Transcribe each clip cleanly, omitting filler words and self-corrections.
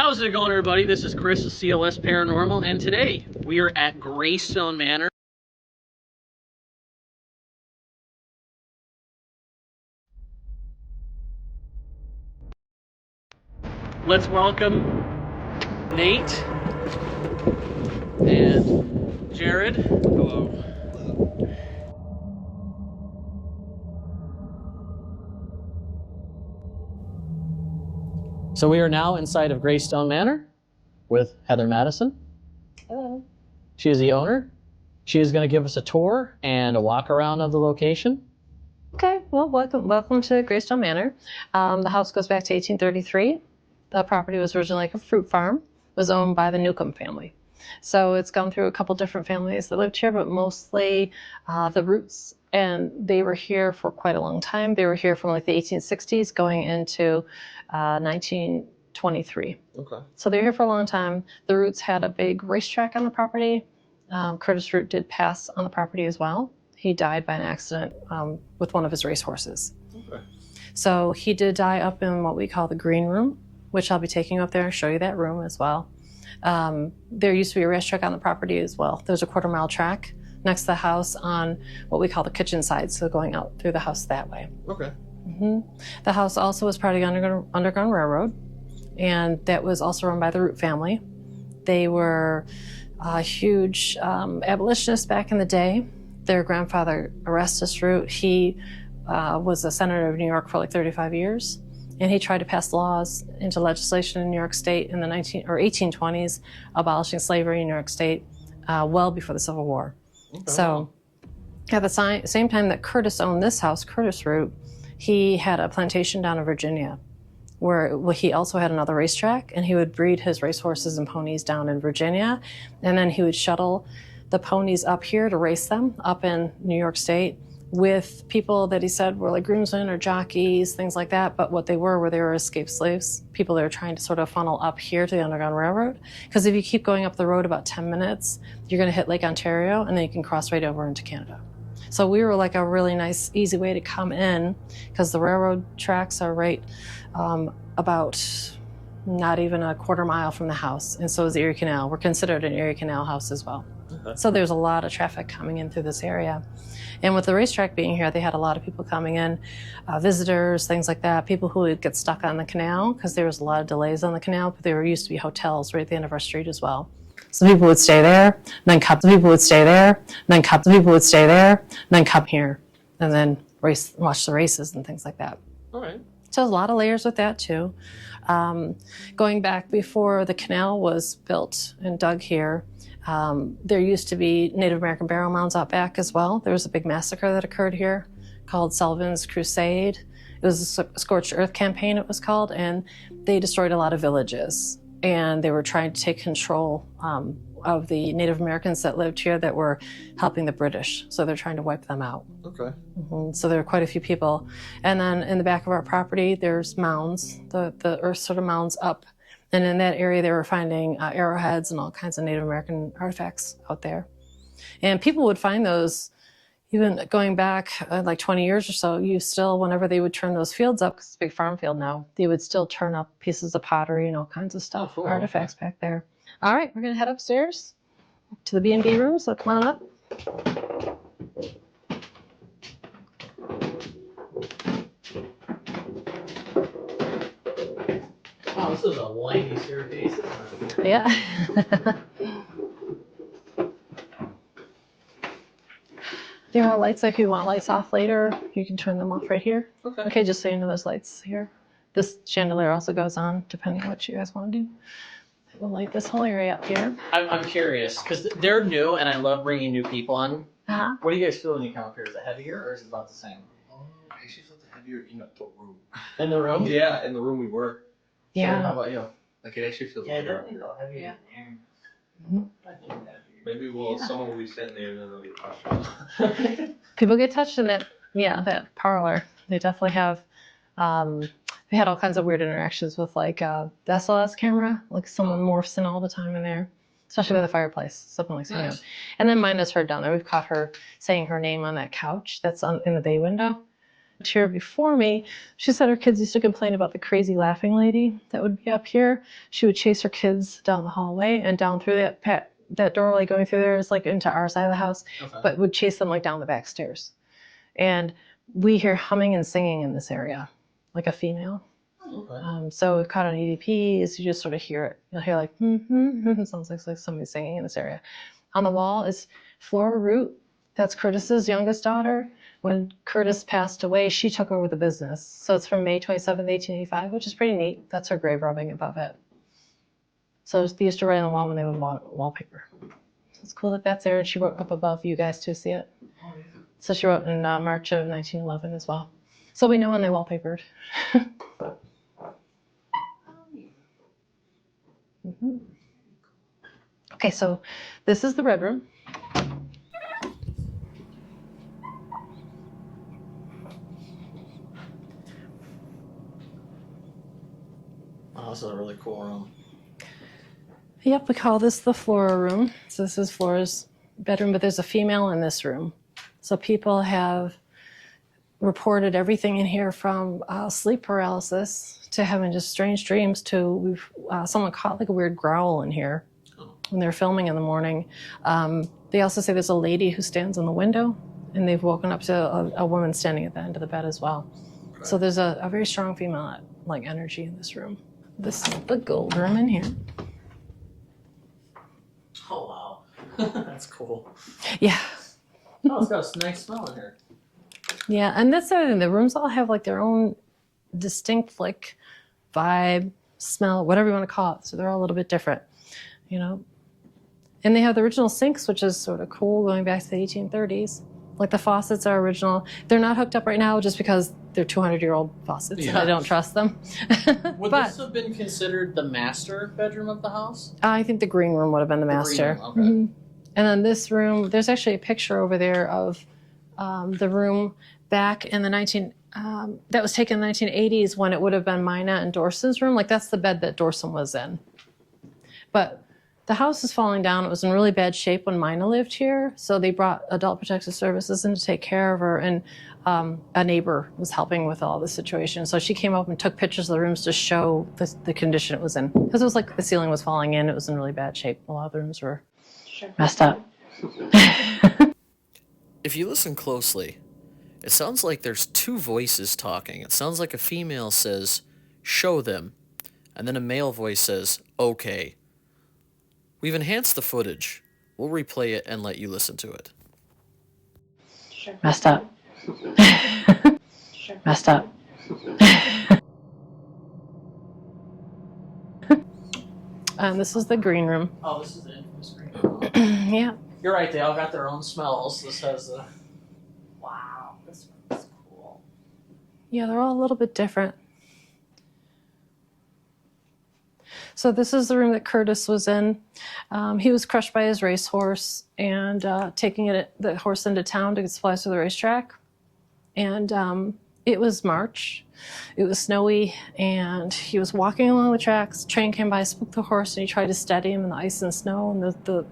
How's it going, everybody? This is Chris of CLS Paranormal, and today we are at Graestone Manor. Let's welcome Nate and Jared. Hello. So we are now inside of Graestone Manor with Heather Madison. Hello. She is the owner. She is going to give us a tour and a walk around of the location. Okay, well, welcome to Graestone Manor. The house goes back to 1833. The property was originally like a fruit farm. It was owned by the Newcomb family. So it's gone through a couple different families that lived here, but mostly the Roots. And they were here for quite a long time. They were here from like the 1860s going into 1923. Okay. So they were here for a long time. The Roots had a big racetrack on the property. Curtis Root did pass on the property as well. He died by an accident with one of his racehorses. Okay. So he did die up in what we call the green room, which I'll be taking you up there and show you that room as well. There used to be a racetrack on the property as well. There's a 1/4-mile track next to the house on what we call the kitchen side, so going out through the house that way. Okay. The house also was part of the Underground Railroad, and that was also run by the Root family. They were huge abolitionists back in the day. Their grandfather, Erastus Root, he was a senator of New York for like 35 years. And he tried to pass laws into legislation in New York State in the 1820s, abolishing slavery in New York State well before the Civil War. Okay. So at the same time that Curtis owned this house, Curtis Root, he had a plantation down in Virginia where he also had another racetrack, and he would breed his racehorses and ponies down in Virginia, and then he would shuttle the ponies up here to race them up in New York State with people that he said were like groomsmen or jockeys, things like that. But what they were escaped slaves, people that were trying to sort of funnel up here to the Underground Railroad. Because if you keep going up the road about 10 minutes, you're going to hit Lake Ontario, and then you can cross right over into Canada. So we were like a really nice, easy way to come in, because the railroad tracks are right about not even a 1/4 mile from the house. And so is the Erie Canal. We're considered an Erie Canal house as well. Okay. So there's a lot of traffic coming in through this area. And with the racetrack being here, they had a lot of people coming in, visitors, things like that, people who would get stuck on the canal, because there was a lot of delays on the canal, but there used to be hotels right at the end of our street as well. Some people would stay there, then come. Some people would stay there, then come. Some people would stay there, then come here, and then watch the races and things like that. All right. So there's a lot of layers with that too. Going back before the canal was built and dug here, there used to be Native American burial mounds out back as well. There was a big massacre that occurred here called Sullivan's Crusade. It was a scorched earth campaign, it was called, and they destroyed a lot of villages. And they were trying to take control of the Native Americans that lived here that were helping the British. So they're trying to wipe them out. Okay. So there are quite a few people. And then in the back of our property, there's mounds, the earth sort of mounds up. And in that area, they were finding arrowheads and all kinds of Native American artifacts out there. And people would find those, even going back like 20 years or so, you still, whenever they would turn those fields up, because it's a big farm field now, they would still turn up pieces of pottery and all kinds of stuff, cool. artifacts back there. All right, we're gonna head upstairs to the B&B room, so come on up. Wow, this is a windy staircase. Yeah. There are lights, like if you want lights off later, you can turn them off right here. Okay. Okay, just so you know, there's lights here. This chandelier also goes on, depending on what you guys want to do. We'll light this whole area up here. I'm curious, because they're new, and I love bringing new people on. Uh-huh. What do you guys feel when you come up here? Is it heavier, or is it about the same? I actually felt heavier in the room. In the room? Yeah, in the room we were. Yeah. So how about you? Like it actually feels Yeah, it better. definitely felt heavier. Yeah. Maybe someone will be sitting there and then they'll get touched. People get touched in that parlor. They definitely have. We had all kinds of weird interactions with like the SLS camera. Like someone morphs in all the time in there, especially by the fireplace. Something like that. Nice. And then mine is her down there. We've caught her saying her name on that couch that's in the bay window. Here before me, she said her kids used to complain about the crazy laughing lady that would be up here. She would chase her kids down the hallway and down through that doorway going through there is like into our side of the house, but would chase them like down the back stairs. And we hear humming and singing in this area, like a female. Okay. So we've caught on EVPs, you just sort of hear it. You'll hear like, sounds like somebody singing in this area. On the wall is Flora Root. That's Curtis's youngest daughter. When Curtis passed away, she took over the business. So it's from May 27th, 1885, which is pretty neat. That's her grave rubbing above it. So they used to write on the wall when they would wallpaper. It's cool that that's there, and she wrote up above you guys to see it. Oh, yeah. So she wrote in March of 1911 as well. So we know when they wallpapered. Mm-hmm. Okay, so this is the red room. Oh, this is a really cool room. Yep, we call this the Flora room. So this is Flora's bedroom, but there's a female in this room. So people have reported everything in here from sleep paralysis to having just strange dreams to someone caught like a weird growl in here when they're filming in the morning. They also say there's a lady who stands in the window, and they've woken up to a woman standing at the end of the bed as well. Right. So there's a very strong female like energy in this room. This is the gold room in here. Oh, wow. That's cool. Yeah. Oh, it's got a nice smell in here. Yeah, and that's the other thing. The rooms all have like their own distinct like vibe, smell, whatever you want to call it. So they're all a little bit different, you know. And they have the original sinks, which is sort of cool, going back to the 1830s. Like the faucets are original. They're not hooked up right now just because they're 200-year-old faucets and I don't trust them. Would this have been considered the master bedroom of the house? I think the green room would have been the master. Green room, okay. Mm-hmm. And then this room, there's actually a picture over there of the room back in the that was taken in the 1980s when it would have been Mina and Dorson's room. Like that's the bed that Dorson was in. But the house is falling down. It was in really bad shape when Mina lived here. So they brought Adult Protective Services in to take care of her. And a neighbor was helping with all the situation. So she came up and took pictures of the rooms to show the condition it was in. Because it was like the ceiling was falling in. It was in really bad shape. A lot of the rooms were messed up. If you listen closely, it sounds like there's two voices talking. It sounds like a female says, "Show them," and then a male voice says, "Okay." We've enhanced the footage. We'll replay it and let you listen to it. Messed up. Messed up. This is the green room. Oh, this is the infamous green room. Yeah. You're right, they all got their own smells. This has the... Wow, this one's cool. Yeah, they're all a little bit different. So this is the room that Curtis was in. He was crushed by his racehorse and taking the horse into town to get supplies for the racetrack. And it was March. It was snowy, and he was walking along the tracks. Train came by, spooked the horse, and he tried to steady him in the ice and snow. And the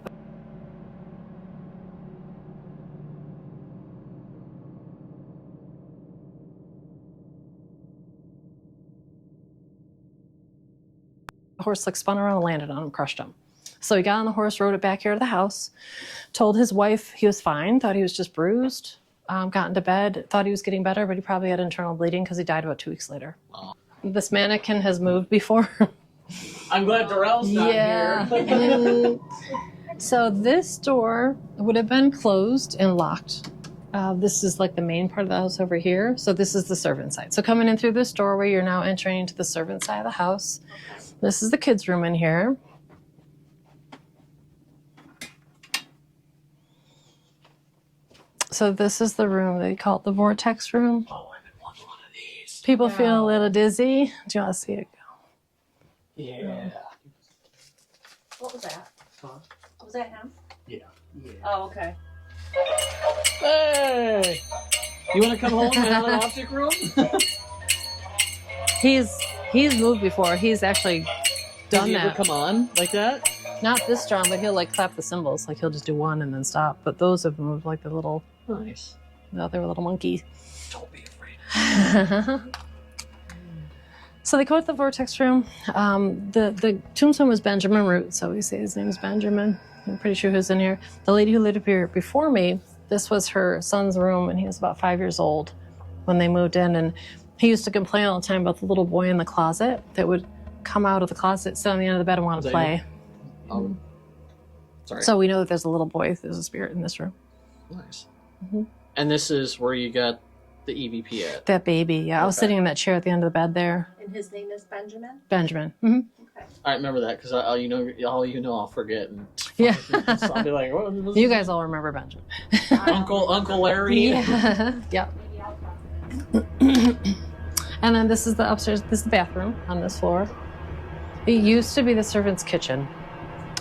horse like spun around and landed on him, crushed him. So he got on the horse, rode it back here to the house, told his wife he was fine, thought he was just bruised, got into bed, thought he was getting better, but he probably had internal bleeding because he died about 2 weeks later. Wow. This mannequin has moved before. I'm glad Darrell's not here. So this door would have been closed and locked. This is like the main part of the house over here. So this is the servant side. So coming in through this doorway, you're now entering into the servant side of the house. Okay. This is the kids' room in here. So this is the room, they call it the Vortex room. Oh, I've been wanting one of these. People feel a little dizzy. Do you want to see it go? Yeah. What was that? Huh? Was that him? Yeah. Oh, okay. Hey! You want to come home and have an object room? He's moved before. He's actually done Does he that. ever come on like that? Not this strong, but he'll like clap the cymbals. Like he'll just do one and then stop. But those have moved like the little, Nice. no, they were little monkeys. Don't be afraid. So they go to the Vortex room. The tombstone was Benjamin Root, so we say his name is Benjamin. I'm pretty sure who's in here. The lady who lived up here before me, this was her son's room, and he was about 5 years old when they moved in. And he used to complain all the time about the little boy in the closet that would come out of the closet, sit on the end of the bed, and want to play. Sorry. So we know that there's a little boy, there's a spirit in this room. Nice. And this is where you got the EVP at. That baby, yeah. I was Okay. sitting in that chair at the end of the bed there. And his name is Benjamin? Benjamin. I remember that because all you know, I'll forget. And Yeah. so I'll be like, what was You guys all remember Benjamin. Uncle Larry. Yeah. Yep. And then this is the upstairs. This is the bathroom on this floor. It used to be the servant's kitchen.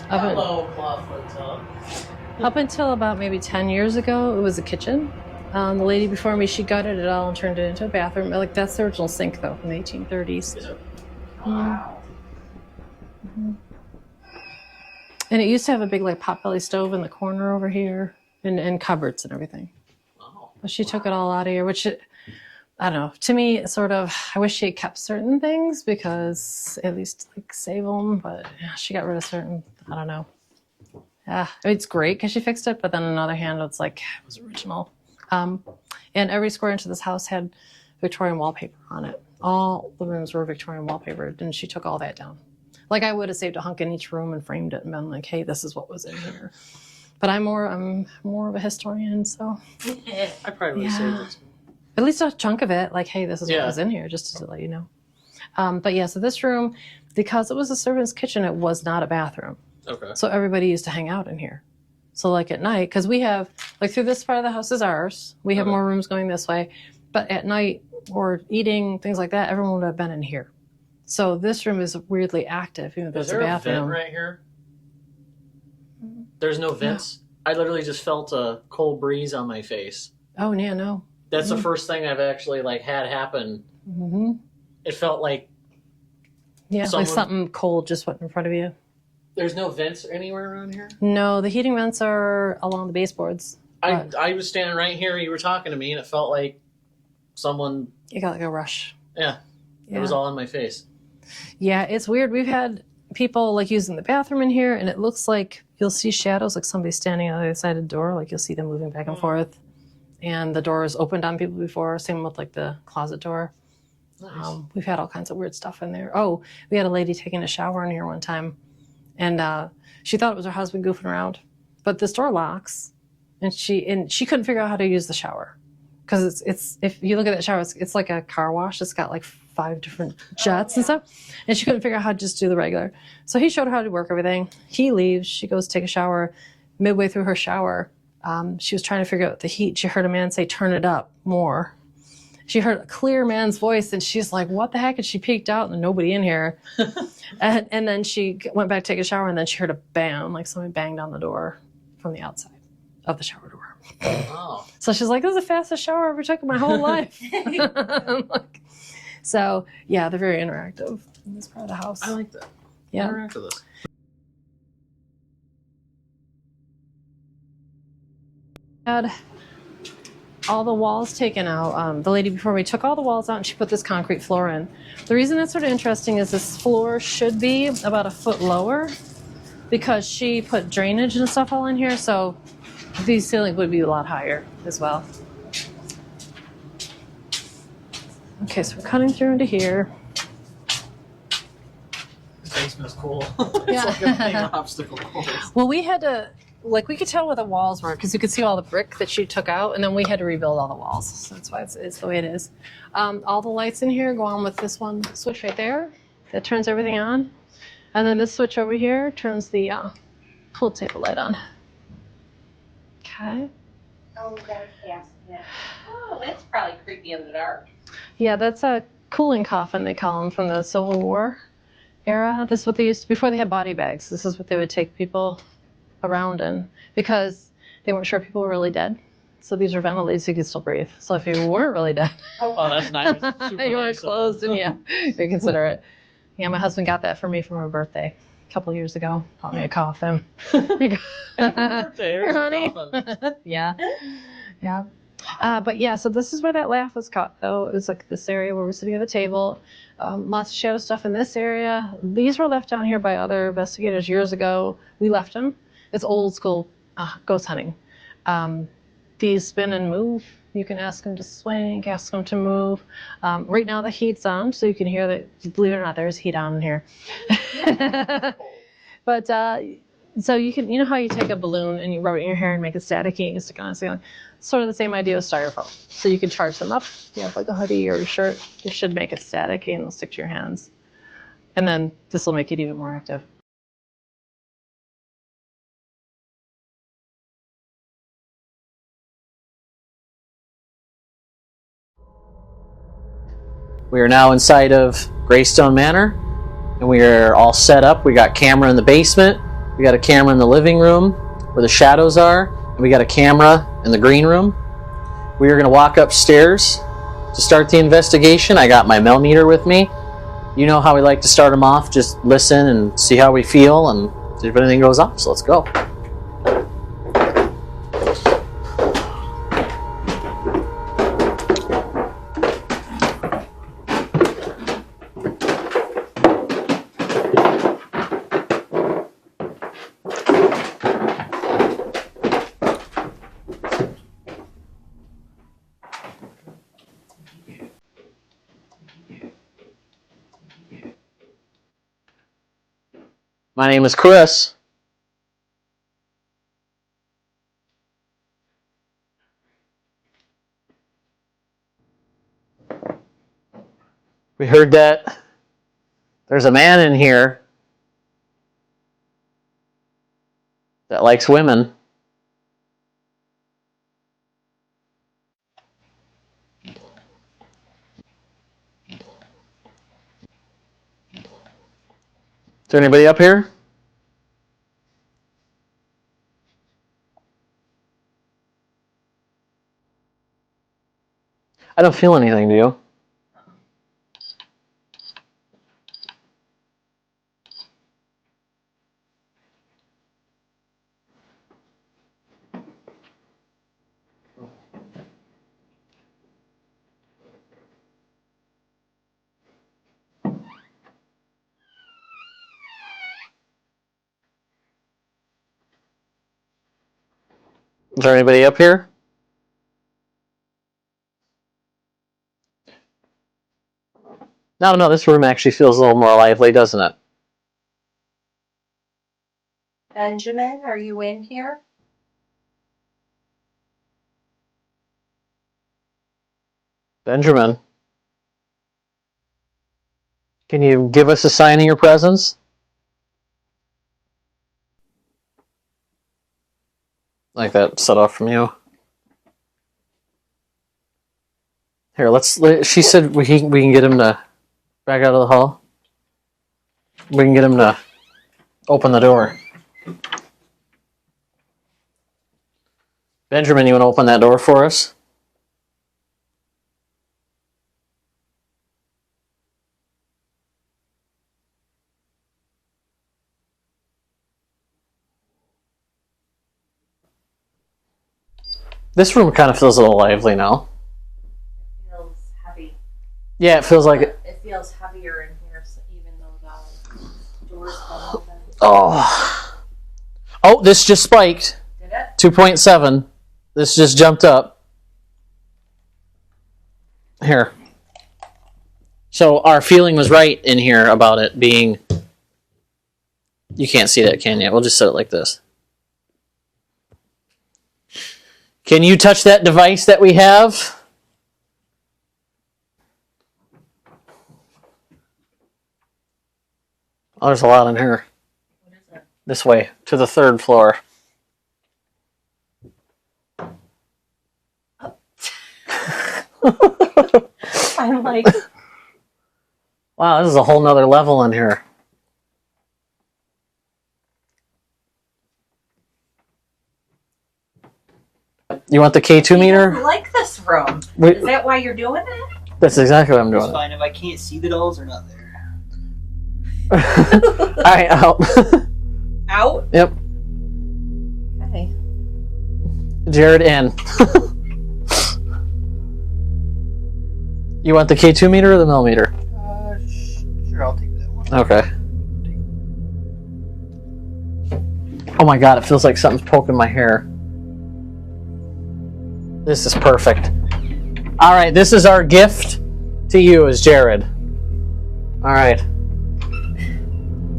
Hello, Clawfoot. Up until about maybe 10 years ago, it was a kitchen. The lady before me, she gutted it all and turned it into a bathroom. Like, that's the original sink, though, from the 1830s. Is it? Wow. And it used to have a big, like, potbelly stove in the corner over here and cupboards and everything. Wow. But she took it all out of here, which, I don't know. To me, it's sort of, I wish she had kept certain things because at least, like, save them. But yeah, she got rid of certain, I don't know. Yeah, it's great because she fixed it. But then on the other hand, it's like, it was original. And every square inch of this house had Victorian wallpaper on it. All the rooms were Victorian wallpapered, and she took all that down. Like, I would have saved a hunk in each room and framed it and been like, hey, this is what was in here. But I'm more of a historian, so I probably would have saved it. at least a chunk of it, like, hey, this is what was in here, just to let you know. But yeah, so this room, because it was a servant's kitchen, it was not a bathroom. Okay. So everybody used to hang out in here. So like at night, because we have, like through this part of the house is ours. We have more rooms going this way. But at night or eating, things like that, everyone would have been in here. So this room is weirdly active, even though Is it's a there a bathroom. vent right here? There's no vents? I literally just felt a cold breeze on my face. Oh, yeah, no. That's the first thing I've actually like had happen. Mm-hmm. It felt like Yeah, Someone- like something cold just went in front of you. there's no vents anywhere around here. No, the heating vents are along the baseboards. I was standing right here. You were talking to me, and it felt like someone. You got like a rush. Yeah, Yeah. it was all in my face. Yeah, it's weird. We've had people like using the bathroom in here, and it looks like you'll see shadows, like somebody standing on the other side of the door. Like you'll see them moving back and forth. And the door is opened on people before. Same with like the closet door. Nice. We've had all kinds of weird stuff in there. Oh, we had a lady taking a shower in here one time, and she thought it was her husband goofing around, but this door locks, and she couldn't figure out how to use the shower because it's if you look at that shower, it's like a car wash. It's got like 5 different jets and stuff, and she couldn't figure out how to just do the regular. So he showed her how to work everything. He leaves. She goes to take a shower. Midway through her shower, she was trying to figure out the heat. She heard a man say, "Turn it up more." She heard a clear man's voice, and she's like, "What the heck?" And she peeked out, and there's nobody in here. and then she went back to take a shower, and then she heard a bang, like somebody banged on the door from the outside of the shower door. Oh, So she's like, "This is the fastest shower I ever took in my whole life." Like, so, yeah, they're very interactive in this part of the house. I like that. Yeah. Interact with this. Had all the walls taken out. The lady before me took all the walls out and she put this concrete floor in. The reason that's sort of interesting is this floor should be about a foot lower because she put drainage and stuff all in here, so these ceilings would be a lot higher as well. Okay, so we're cutting through into here. This basement's cool. Yeah. It's like a big obstacle course. Well, we had to, like, we could tell where the walls were because you could see all the brick that she took out, and then we had to rebuild all the walls. So that's why it's the way it is. All the lights in here go on with this one switch right there that turns everything on. And then this switch over here turns the pool table light on. Okay. Oh, that casket. Oh, that's probably creepy in the dark. Yeah, that's a cooling coffin, they call them, from the Civil War era. This is what they used to, before they had body bags. This is what they would take people around in because they weren't sure people were really dead. So these were ventilated so you could still breathe. So if you weren't really dead, Oh, that's nice. Super you were nice. closed, and yeah, you consider it. Yeah, my husband got that for me for my birthday a couple years ago. Bought me a coffin. Happy birthday, here's Here, honey. a coffin. Yeah. Yeah. But yeah, so this is where that laugh was caught, though. It was like this area where we're sitting at a table. Lots of shadow stuff in this area. These were left down here by other investigators years ago. We left them. It's old school ghost hunting. These spin and move. You can ask them to swing, ask them to move. Right now the heat's on, so you can hear that. Believe it or not, there's heat on in here. But so you can, you know how you take a balloon and you rub it in your hair and make it staticky and you stick it on the ceiling? Sort of the same idea with styrofoam. So you can charge them up. You have like a hoodie or a shirt. This should make it staticky and it'll stick to your hands. And then this will make it even more active. We are now inside of Graestone Manor, and we are all set up. We got camera in the basement, we got a camera in the living room where the shadows are, and we got a camera in the green room. We are going to walk upstairs to start the investigation. I got my millimeter with me. You know how we like to start them off, just listen and see how we feel and see if anything goes off, so let's go. My name is Chris. We heard that there's a man in here that likes women. Is there anybody up here? I don't feel anything, do you? Is there anybody up here? No, this room actually feels a little more lively, doesn't it? Benjamin, are you in here? Benjamin, can you give us a sign of your presence? Like that set off from you. Here, she said we can get him to back out of the hall. We can get him to open the door. Benjamin, you want to open that door for us? This room kind of feels a little lively now. It feels heavy. Yeah, it feels like it. It feels heavier in here, so even though the doors come open. Oh, this just spiked. Did it? 2.7. This just jumped up. Here. So our feeling was right in here about it being... You can't see that, can you? We'll just set it like this. Can you touch that device that we have? Oh, there's a lot in here. What is it? This way, to the 3rd floor. I'm like... Wow, this is a whole nother level in here. You want the K2 meter? I like this room. Wait. Is that why you're doing it? That's exactly what I'm It's doing. fine if I can't see the dolls, they're not there. Alright, out. Out? Yep. Okay. Jared in. You want the K2 meter or the millimeter? Sure, I'll take that one. Okay. Oh my god, it feels like something's poking my hair. This is perfect. Alright, this is our gift to you as Jared. Alright.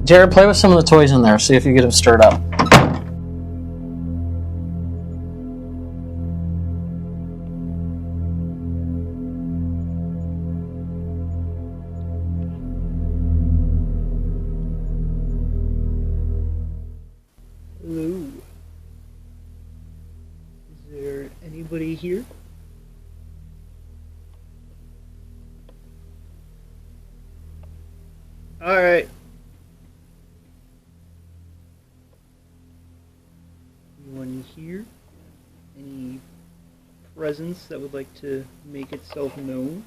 Jared, play with some of the toys in there. See if you get them stirred up. Hello. Is there anybody here? Alright. Anyone here? Any presence that would like to make itself known?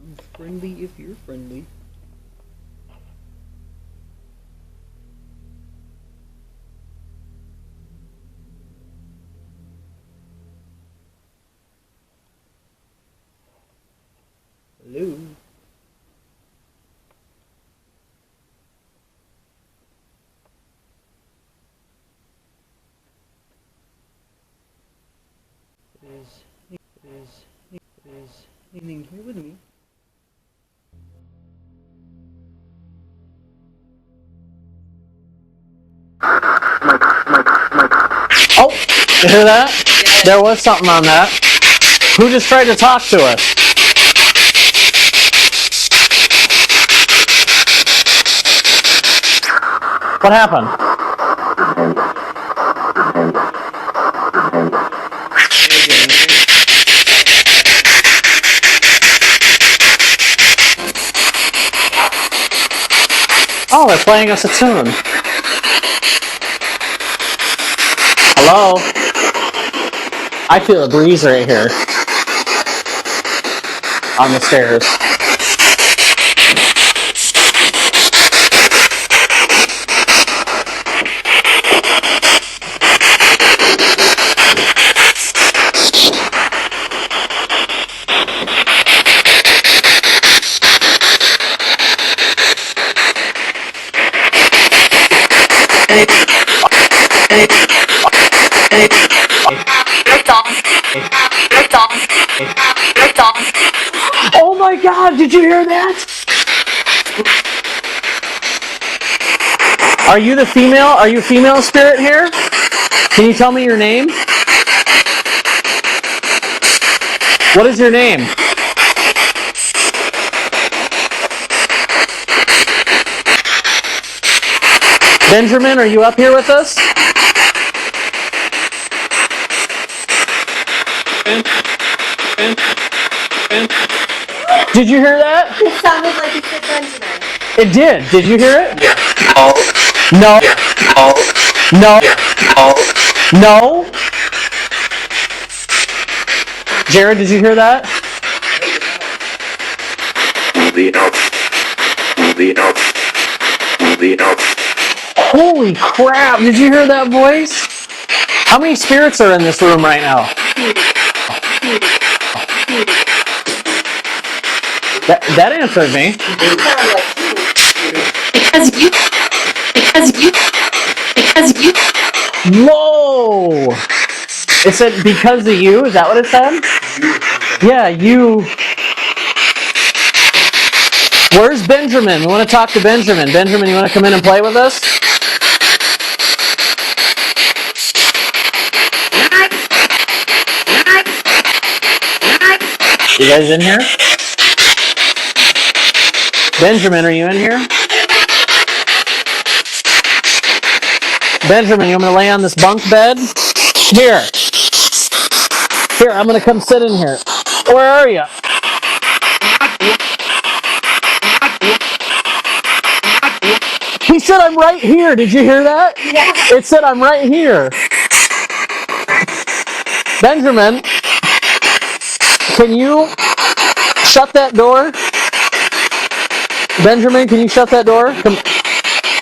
I'm friendly if you're friendly. Hello? Is anything here with me? Oh! You hear that? There was something on that. Who just tried to talk to us? What happened? Oh, they're playing us a tune. Hello? I feel a breeze right here. On the stairs. Oh my god, did you hear that? Are you the female? Are you a female spirit here? Can you tell me your name? What is your name? Benjamin, are you up here with us? Did you hear that? It sounded like you said Benjamin. It did. Did you hear it? No. No. No. Jared, did you hear that? Holy crap, did you hear that voice? How many spirits are in this room right now? That answered me. Because you. Whoa! It said because of you? Is that what it said? Yeah, you. Where's Benjamin? We want to talk to Benjamin. Benjamin, you want to come in and play with us? You guys in here? Benjamin, are you in here? Benjamin, you want me to lay on this bunk bed? Here. Here, I'm going to come sit in here. Where are you? He said I'm right here. Did you hear that? Yeah. It said I'm right here. Benjamin, can you shut that door? Benjamin, can you shut that door?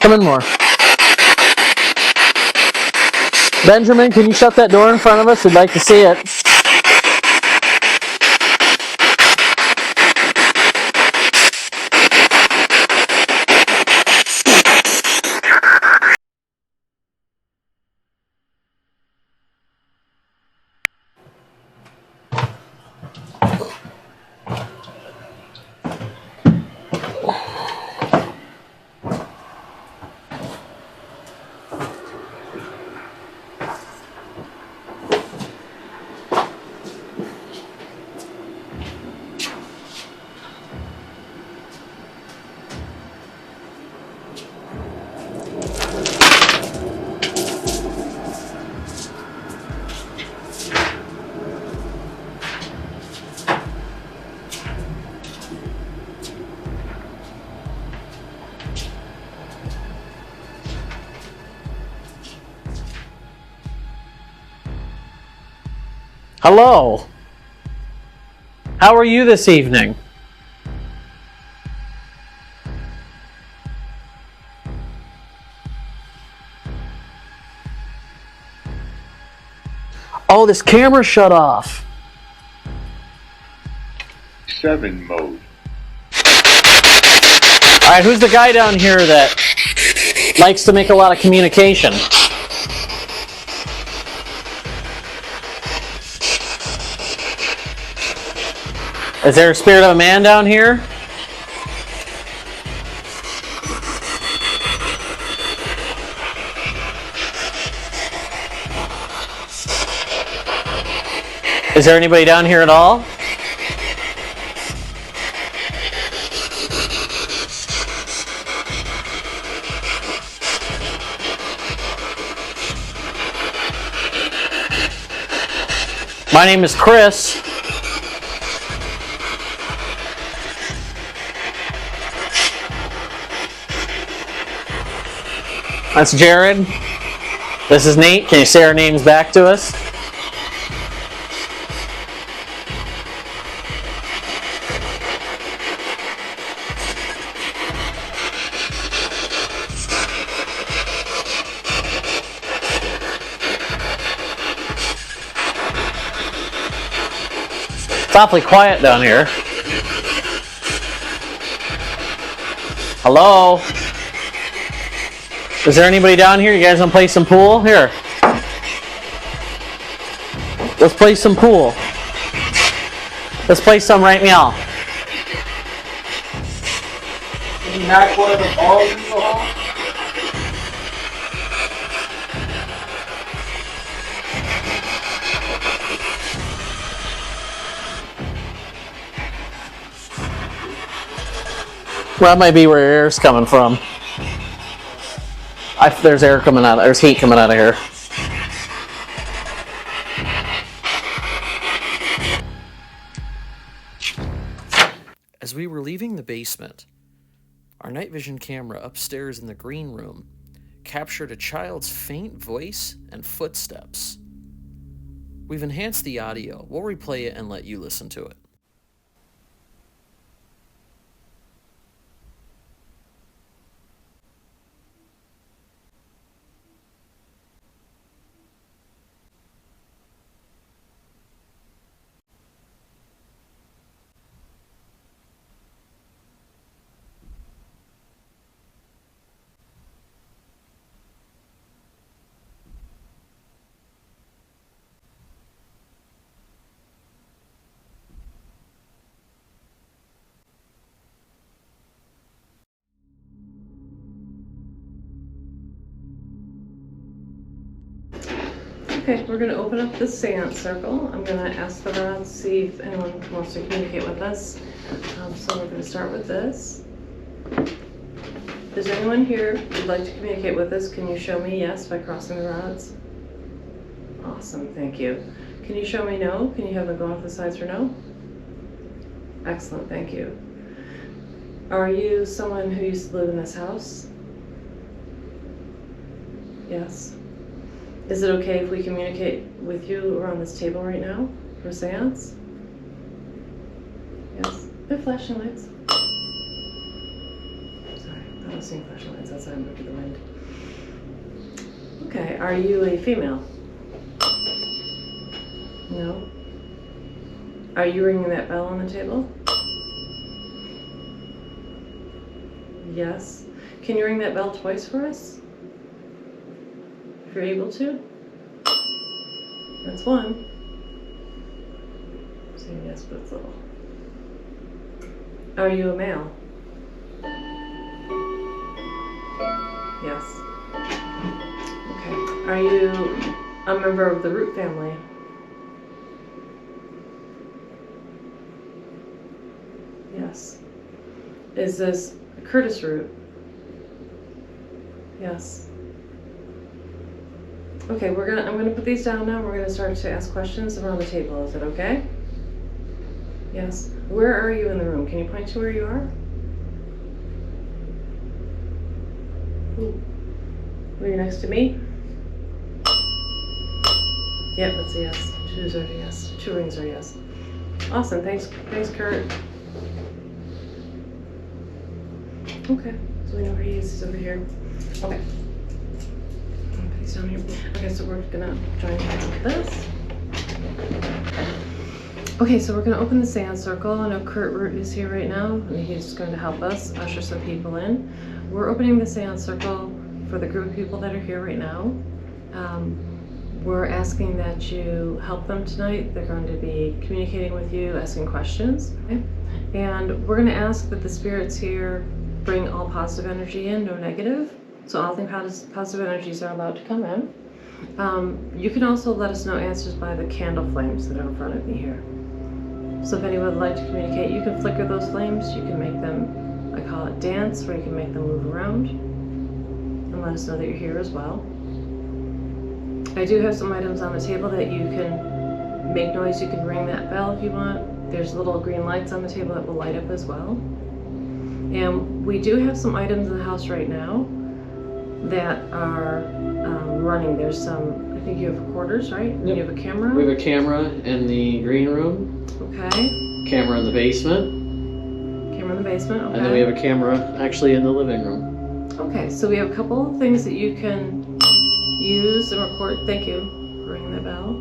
Come in more. Benjamin, can you shut that door in front of us? We'd like to see it. Hello. How are you this evening? Oh, this camera shut off. 7 mode. Alright, who's the guy down here that likes to make a lot of communication? Is there a spirit of a man down here? Is there anybody down here at all? My name is Chris. That's Jared. This is Nate. Can you say our names back to us? It's awfully quiet down here. Hello? Is there anybody down here? You guys want to play some pool? Here. Let's play some pool. Let's play some right now. Can you knock one of the balls into the hall? Well, that might be where your air's coming from. There's air coming out. There's heat coming out of here. As we were leaving the basement, our night vision camera upstairs in the green room captured a child's faint voice and footsteps. We've enhanced the audio. We'll replay it and let you listen to it. Okay, we're going to open up the Seance circle. I'm going to ask the rods, see if anyone wants to communicate with us. So we're going to start with this. Is there anyone here who'd like to communicate with us? Can you show me yes by crossing the rods? Awesome, thank you. Can you show me no? Can you have them go off the sides for no? Excellent, thank you. Are you someone who used to live in this house? Yes. Is it okay if we communicate with you around this table right now for seance? Yes. They're flashing lights. Sorry, I don't see flashlights outside. Look at the wind. Okay, are you a female? No. Are you ringing that bell on the table? Yes. Can you ring that bell twice for us? If you're able to? That's one. Saying yes, but it's little. Are you a male? Yes. Okay. Are you a member of the root family? Yes. Is this a Curtis root? Yes. Okay, I'm gonna put these down now. We're gonna start to ask questions around the table. Is it okay? Yes. Where are you in the room? Can you point to where you are? Ooh. Are you next to me? Yep, that's a yes. Two's are a yes. 2 rings are yes. Awesome. Thanks, Kurt. Okay, so we know where he is. He's over here. Okay. Put these down here. Okay, so we're gonna try and do this. Okay, so we're gonna open the seance circle. I know Kurt Root is here right now, and he's going to help us usher some people in. We're opening the seance circle for the group of people that are here right now. We're asking that you help them tonight. They're going to be communicating with you, asking questions. Okay? And we're gonna ask that the spirits here bring all positive energy in, no negative. So all things positive energies are allowed to come in. You can also let us know answers by the candle flames that are in front of me here. So if anyone would like to communicate, you can flicker those flames. You can make them, I call it dance, or you can make them move around. And let us know that you're here as well. I do have some items on the table that you can make noise. You can ring that bell if you want. There's little green lights on the table that will light up as well. And we do have some items in the house right now that are running. There's some, I think you have recorders, right? Yep. You have a camera? We have a camera in the green room, Okay. camera in the basement, Camera in the basement, okay. and then we have a camera actually in the living room. Okay, so we have a couple of things that you can use and record. Thank you for ringing the bell.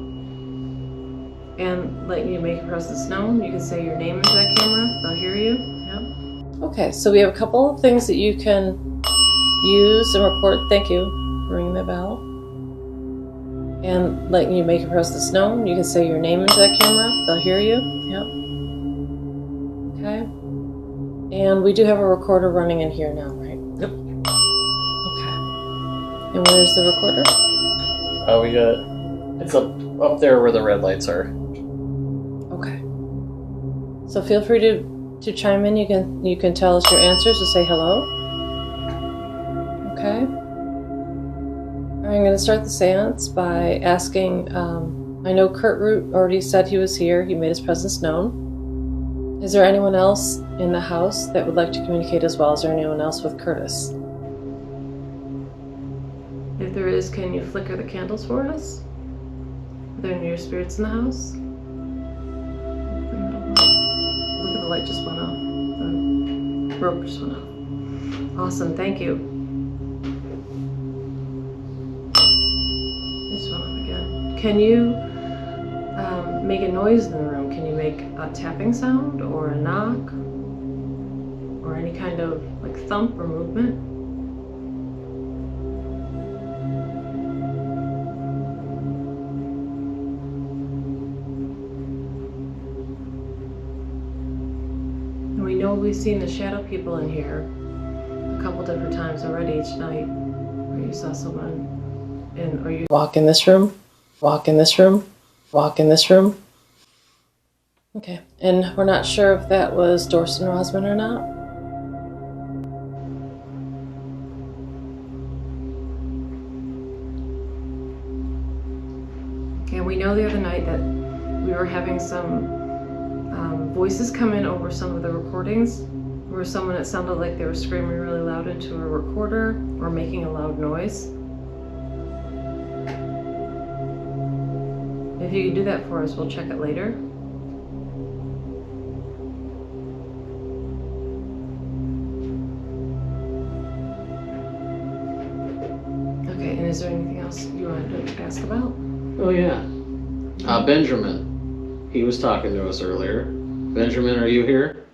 And letting you make your presence known. You can say your name into that camera. They'll hear you. Yep. Okay, so we have a couple of things that you can use and record. Thank you for ringing the bell. And letting you make your presence known. You can say your name into that camera. They'll hear you. Yep. Okay. And we do have a recorder running in here now, right? Yep. Okay. And where's the recorder? We got, it's up there where the red lights are. Okay. So feel free to chime in. You can tell us your answers or say hello. Okay. I'm going to start the seance by asking, I know Kurt Root already said he was here. He made his presence known. Is there anyone else in the house that would like to communicate as well? Is there anyone else with Curtis? If there is, can you flicker the candles for us? Are there any of your spirits in the house? Look at the light just went off. The rope just went off. Awesome, thank you. It just went off again. Can you make a noise in the room? Can you make a tapping sound or a knock? Or any kind of like thump or movement? We know we've seen the shadow people in here a couple different times already each night, where you saw someone or you walk in this room, walk in this room, walk in this room. Okay, and we're not sure if that was Dorson Rosman or not. Okay, we know the other night that we were having some voices come in over some of the recordings, where someone, it sounded like they were screaming really loud into a recorder or making a loud noise. If you can do that for us, we'll check it later. is there anything else you wanted to ask about? Oh, yeah. Benjamin. He was talking to us earlier. Benjamin, are you here?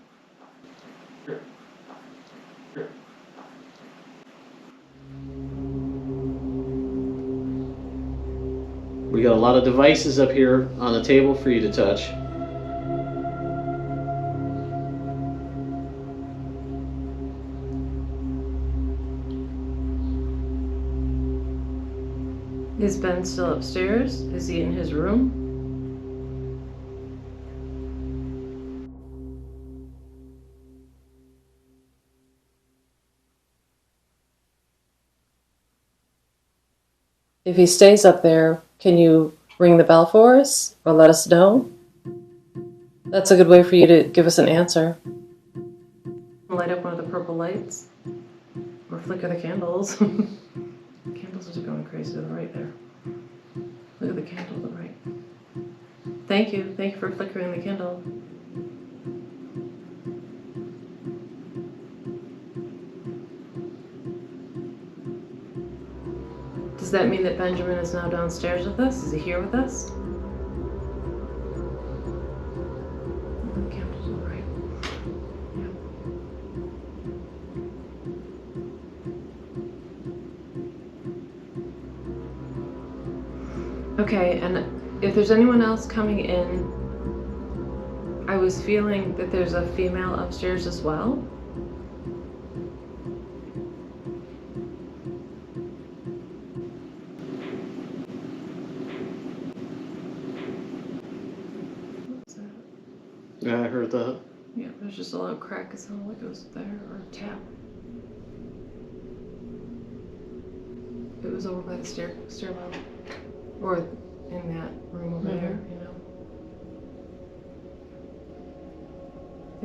We got a lot of devices up here on the table for you to touch. Is Ben still upstairs? Is he in his room? If he stays up there, can you ring the bell for us or let us know? That's a good way for you to give us an answer. Light up one of the purple lights or flicker the candles. Candles are going crazy to the right there. Look at the candle to the right. Thank you. Thank you for flickering the candle. Does that mean that Benjamin is now downstairs with us? Is he here with us? The candles to the right. Okay, and if there's anyone else coming in, I was feeling that there's a female upstairs as well. What's that? Yeah, I heard that. Yeah, there's just a loud crack. It sounded like it was there, or a tap. It was over by the stairwell. Or in that room over there, you know.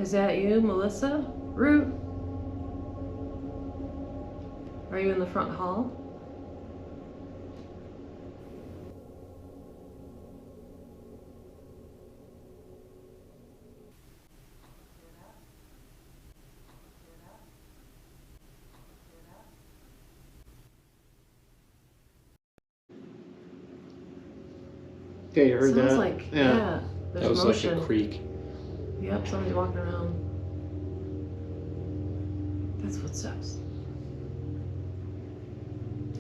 Is that you, Melissa? Root? Are you in the front hall? Yeah, you heard Sounds that? like, yeah, there's That was motion. like a creak. Yep, somebody's walking around. That's footsteps.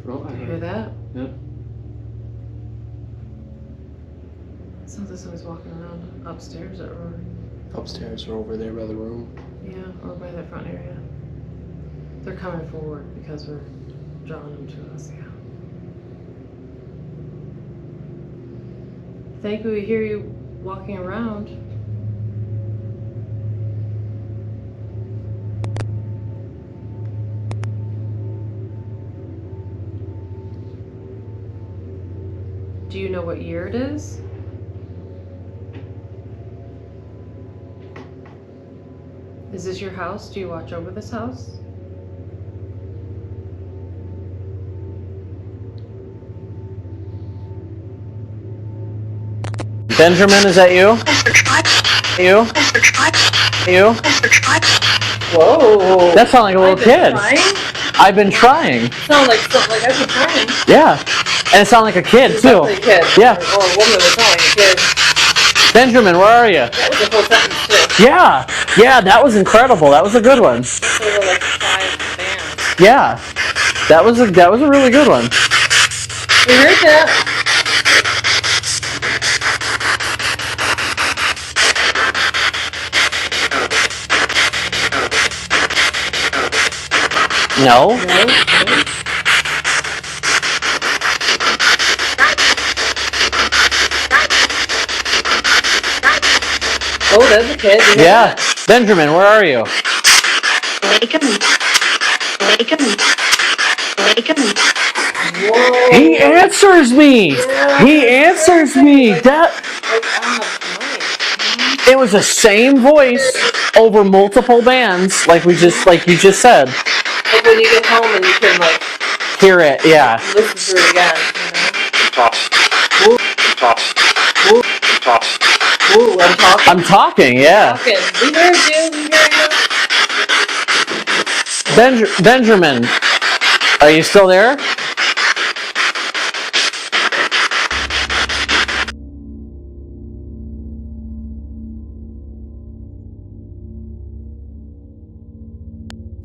Oh, I Do you hear heard. that? Yeah. Sounds like somebody's walking around upstairs or, Upstairs or over there by the room. yeah, or by that front area. They're coming forward because we're drawing them to us, yeah. Thank you, we hear you walking around. Do you know what year it is? Is this your house? Do you watch over this house? Benjamin, is that you? You? You? Whoa! That sounded like a little kid. I've been trying. Sound like something like I've been trying. Yeah. And it sounded like a kid, too. Definitely a kid. Yeah. Or a woman would sound like a kid. Benjamin, where are you? That was a whole sentence too. Yeah. Yeah, that was incredible. That was a good one. So there were like 5 bands. Yeah. That was a really good one. We heard that. No? Oh, there's a kid. Yeah. Benjamin, where are you? Whoa. He answers me. He answers me. That it was the same voice over multiple bands, like you just said. Like when you get home and you can like Hear it, yeah. listen to it again. Ooh, I'm talking. I'm talking, yeah. We heard you. We heard you. Benjamin, are you still there?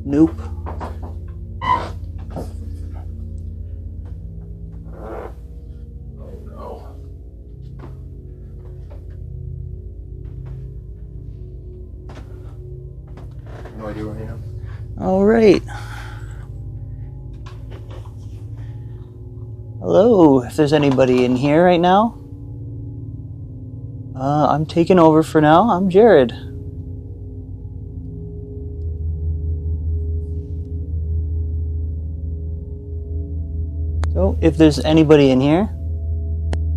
Nope. Oh no. No idea where I am. Alright. Hello, if there's anybody in here right now. I'm taking over for now. I'm Jared. So, if there's anybody in here,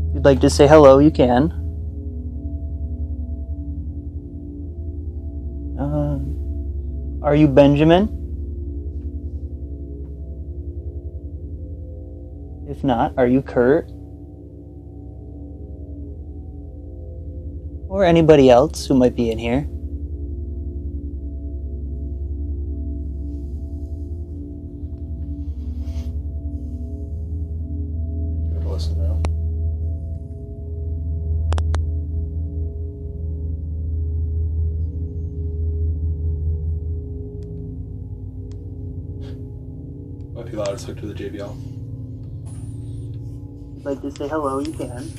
if you'd like to say hello, you can. Are you Benjamin? If not, are you Kurt? Or anybody else who might be in here? Give it a listen now. Might be loud. Let's hook to the JBL. If you'd like to say hello, you can.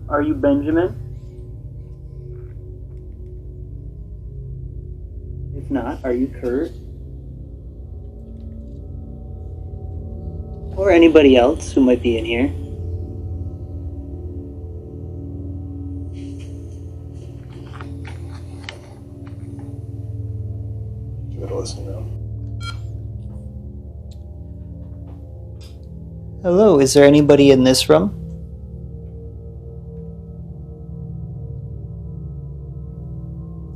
Are you Benjamin? If not, are you Kurt? Or anybody else who might be in here? Give it a listen now. Hello, is there anybody in this room?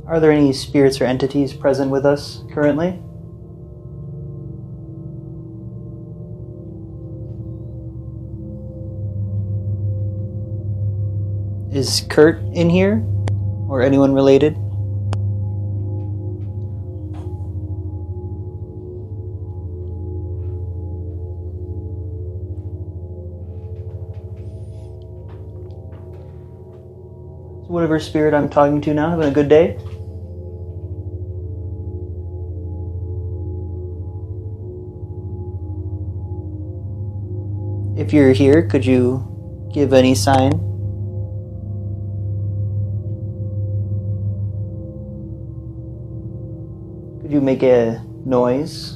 Are there any spirits or entities present with us currently? Is Kurt in here? Or anyone related? So whatever spirit I'm talking to now, having a good day? If you're here, could you give any sign? Could you make a noise?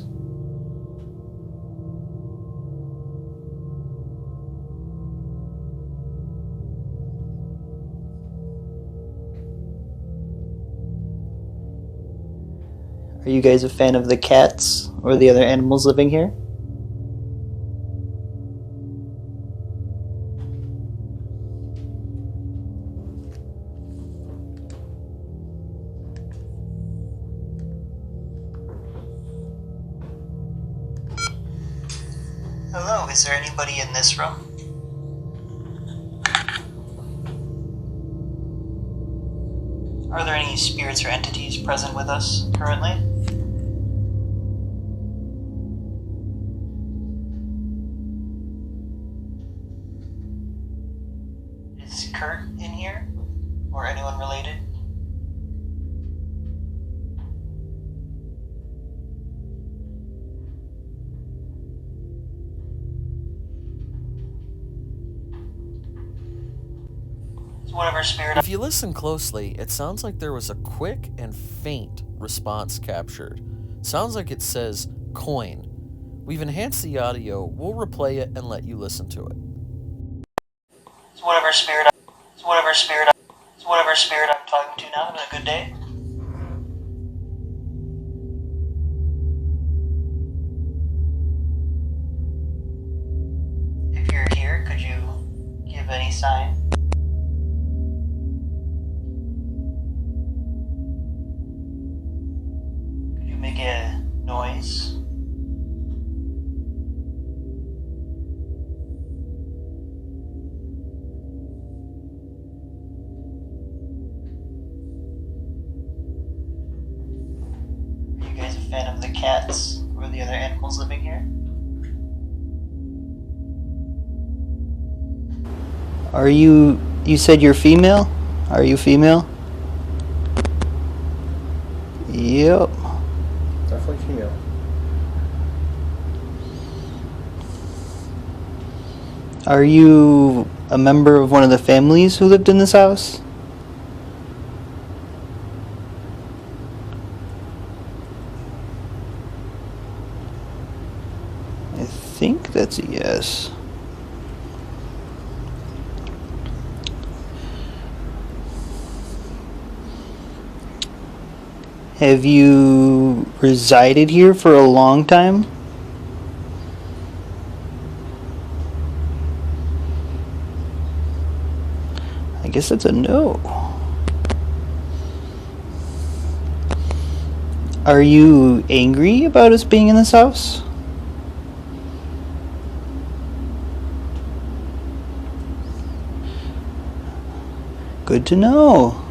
Are you guys a fan of the cats or the other animals living here? Hello, is there anybody in this room? Are there any spirits or entities present with us currently? Is Kurt in here? Or anyone related? Whatever spirit. If you listen closely, it sounds like there was a quick and faint response captured. Sounds like it says coin. We've enhanced the audio, we'll replay it and let you listen to it. It's whatever spirit I'm talking to now, having a good day. If you're here, could you give any sign? Could you make a noise? Are you guys a fan of the cats or the other animals living here? You said you're female? Are you female? Yep. Definitely female. Are you a member of one of the families who lived in this house? I think that's a yes. Have you resided here for a long time? I guess that's a no. Are you angry about us being in this house? Good to know.